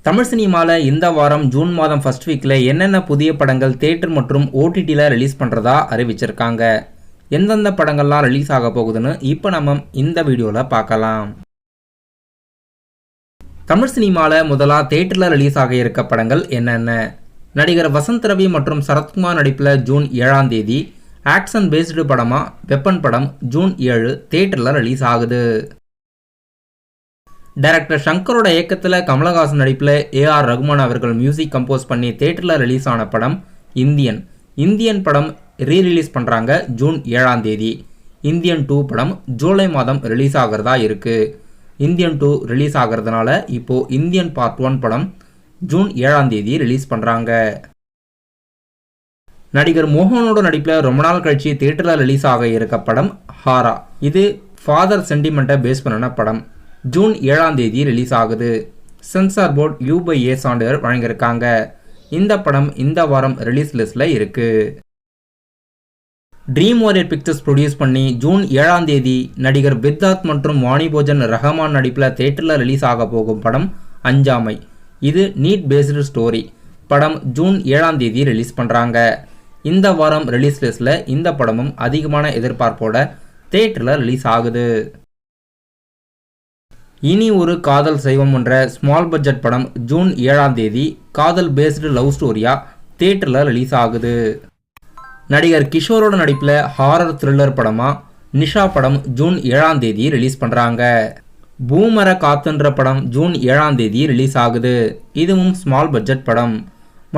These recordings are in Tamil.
தமிழ் சினிமாவில் இந்த வாரம் ஜூன் மாதம் ஃபர்ஸ்ட் வீக்கில் என்னென்ன புதிய படங்கள் தியேட்டர் மற்றும் ஓடிடியில் ரிலீஸ் பண்ணுறதா அறிவிச்சிருக்காங்க. எந்தெந்த படங்கள்லாம் ரிலீஸ் ஆக போகுதுன்னு இப்போ நம்ம இந்த வீடியோவில் பார்க்கலாம். தமிழ் சினிமாவில் முதலாக தியேட்டரில் ரிலீஸ் ஆக இருக்க படங்கள் என்னென்ன? நடிகர் வசந்த் ரவி மற்றும் சரத்குமார் நடிப்பில் ஜூன் 7ஆம் தேதி ஆக்ஷன் பேஸ்டு படமாக வெப்பன் படம் ஜூன் 7 தியேட்டரில் ரிலீஸ் ஆகுது. டைரக்டர் சங்கரோட இயக்கத்தில் கமலஹாசன் நடிப்பில் ஏஆர் ரகுமான் அவர்கள் மியூசிக் கம்போஸ் பண்ணி தியேட்டரில் ரிலீஸ் ஆன படம் இந்தியன் படம் ரீரிலீஸ் பண்ணுறாங்க ஜூன் 7ஆம் தேதி. இந்தியன் 2 படம் ஜூலை மாதம் ரிலீஸ் ஆகிறதா இருக்குது. இந்தியன் 2 ரிலீஸ் ஆகிறதுனால இப்போது இந்தியன் பார்ட் 1 படம் ஜூன் 7ஆம் தேதி ரிலீஸ் பண்ணுறாங்க. நடிகர் மோகனோட நடிப்பில் ரொம்ப நாள் கழிச்சு தியேட்டரில் ரிலீஸ் ஆக இருக்க படம் ஹாரா. இது ஃபாதர் சென்டிமெண்ட்டை பேஸ் பண்ணின படம். ஜூன் 7ஆம் தேதி ரிலீஸ் ஆகுது. சென்சார் போர்டு U/A சான்றிதழ் வழங்கியிருக்காங்க. இந்த படம் இந்த வாரம் ரிலீஸ் லிஸ்ட்ல இருக்கு. ட்ரீம் வாரியர் பிக்சர்ஸ் ப்ரொடியூஸ் பண்ணி ஜூன் 7ஆம் தேதி நடிகர் வித்தார்த் மற்றும் வாணிபோஜன் ரஹமான் நடிப்பில் தியேட்டரில் ரிலீஸ் ஆக போகும் படம் அஞ்சாமை. இது நீட் பேஸ்டு ஸ்டோரி. படம் ஜூன் 7ஆம் தேதி ரிலீஸ் பண்ணுறாங்க. இந்த வாரம் ரிலீஸ் லிஸ்ட்ல இந்த படமும் அதிகமான எதிர்பார்ப்போட தியேட்டரில் ரிலீஸ் ஆகுது. இனி ஒரு காதல் செய்வோம் என்ற ஸ்மால் பட்ஜெட் படம் ஜூன் 7ஆம் தேதி காதல் பேஸ்டு லவ் ஸ்டோரியா தியேட்டரில் ரிலீஸ் ஆகுது. நடிகர் கிஷோரோட நடிப்பில் ஹாரர் த்ரில்லர் படமாக நிஷா படம் ஜூன் 7ஆம் தேதி ரிலீஸ் பண்ணுறாங்க. பூமர காத்துன்ற படம் ஜூன் 7ஆம் தேதி ரிலீஸ் ஆகுது. இதுவும் ஸ்மால் பட்ஜெட் படம்.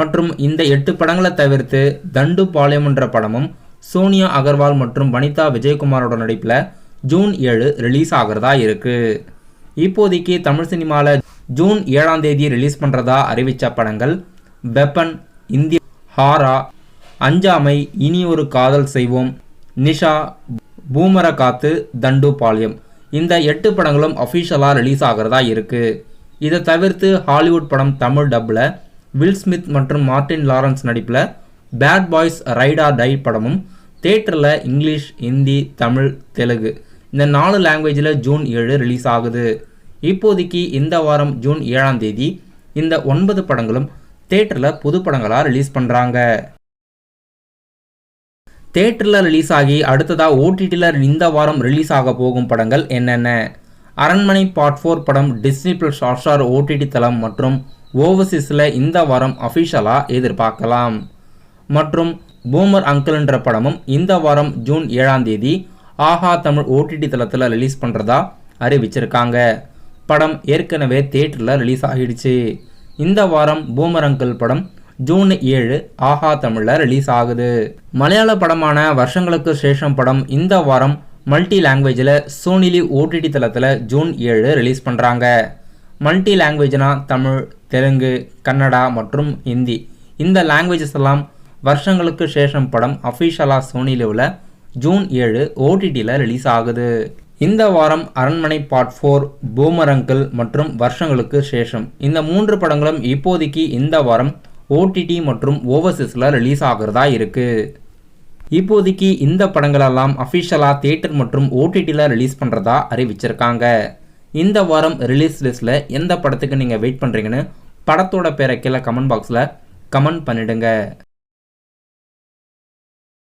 மற்றும் இந்த 8 படங்களை தவிர்த்து தண்டு பாளையம் என்ற படமும் சோனியா அகர்வால் மற்றும் வனிதா விஜயகுமாரோட நடிப்பில் ஜூன் 7 ரிலீஸ் ஆகிறதா இருக்குது. இப்போதைக்கு தமிழ் சினிமாவில் ஜூன் 7ஆம் தேதி ரிலீஸ் பண்ணுறதா அறிவித்த படங்கள் வெப்பன், இந்தியன், ஹாரா, அஞ்சாமை, இனி ஒரு காதல் செய்வோம், நிஷா, பூமர காத்து, தண்டு பாளையம். இந்த 8 படங்களும் அஃபிஷியலாக ரிலீஸ் ஆகிறதா இருக்குது. இதை தவிர்த்து ஹாலிவுட் படம் தமிழ் டப்பில் வில் ஸ்மித் மற்றும் மார்ட்டின் லாரன்ஸ் நடிப்பில் Bad Boys Ride or Die படமும் தியேட்டரில் இங்கிலீஷ், ஹிந்தி, தமிழ், தெலுங்கு இந்த 4 லாங்குவேஜில் ஜூன் 7 ரிலீஸ் ஆகுது. இப்போதைக்கு இந்த வாரம் ஜூன் 7ஆம் தேதி இந்த 9 படங்களும் தியேட்டரில் புது படங்களாக ரிலீஸ் பண்ணுறாங்க. தியேட்டரில் ரிலீஸ் ஆகி அடுத்ததாக ஓடிடியில் இந்த வாரம் ரிலீஸ் ஆக போகும் படங்கள் என்னென்ன? அரண்மனை பார்ட் 4 படம் டிஸ்னி பிளஸ் ஹாட்ஸ்டார் ஓடிடி தளம் மற்றும் ஓவர்சீஸில் இந்த வாரம் அஃபிஷியலாக எதிர்பார்க்கலாம். மற்றும் பூமர் அங்கிள் என்ற படமும் இந்த வாரம் ஜூன் 7ஆம் தேதி ஆஹா தமிழ் ஓடிடி தளத்தில் ரிலீஸ் பண்ணுறதா அறிவிச்சிருக்காங்க. படம் ஏற்கனவே தியேட்டரில் ரிலீஸ் ஆகிடுச்சு. இந்த வாரம் பூமர் அங்கிள் படம் ஜூன் 7 ஆஹா தமிழில் ரிலீஸ் ஆகுது. மலையாள படமான வருஷங்களுக்கு சேஷம் படம் இந்த வாரம் மல்டி லாங்குவேஜில் சோனி லிவ் ஓடிடி தளத்தில் ஜூன் 7 ரிலீஸ் பண்ணுறாங்க. மல்டி லாங்குவேஜ்னா தமிழ், தெலுங்கு, கன்னடா மற்றும் ஹிந்தி இந்த லாங்குவேஜஸ் எல்லாம் வருஷங்களுக்கு சேஷம் படம் அஃபிஷியலாக சோனி லிவில் ஜூன் 7 ஓடிடியில் ரிலீஸ் ஆகுது. இந்த வாரம் அரண்மனை பார்ட் 4, பூமர் அங்கிள் மற்றும் வருஷங்களுக்கு சேஷம் இந்த 3 படங்களும் இப்போதைக்கு இந்த வாரம் ஓடிடி மற்றும் ஓவர்சீஸில் ரிலீஸ் ஆகிறதா இருக்குது. இப்போதைக்கு இந்த படங்களெல்லாம் அஃபிஷியலாக தியேட்டர் மற்றும் ஓடிடியில் ரிலீஸ் பண்ணுறதா அறிவிச்சிருக்காங்க. இந்த வாரம் ரிலீஸ் லிஸ்ட்டில் எந்த படத்துக்கு நீங்கள் வெயிட் பண்ணுறீங்கன்னு படத்தோட பேரை கீழே கமெண்ட் பாக்ஸில் கமெண்ட் பண்ணிடுங்க.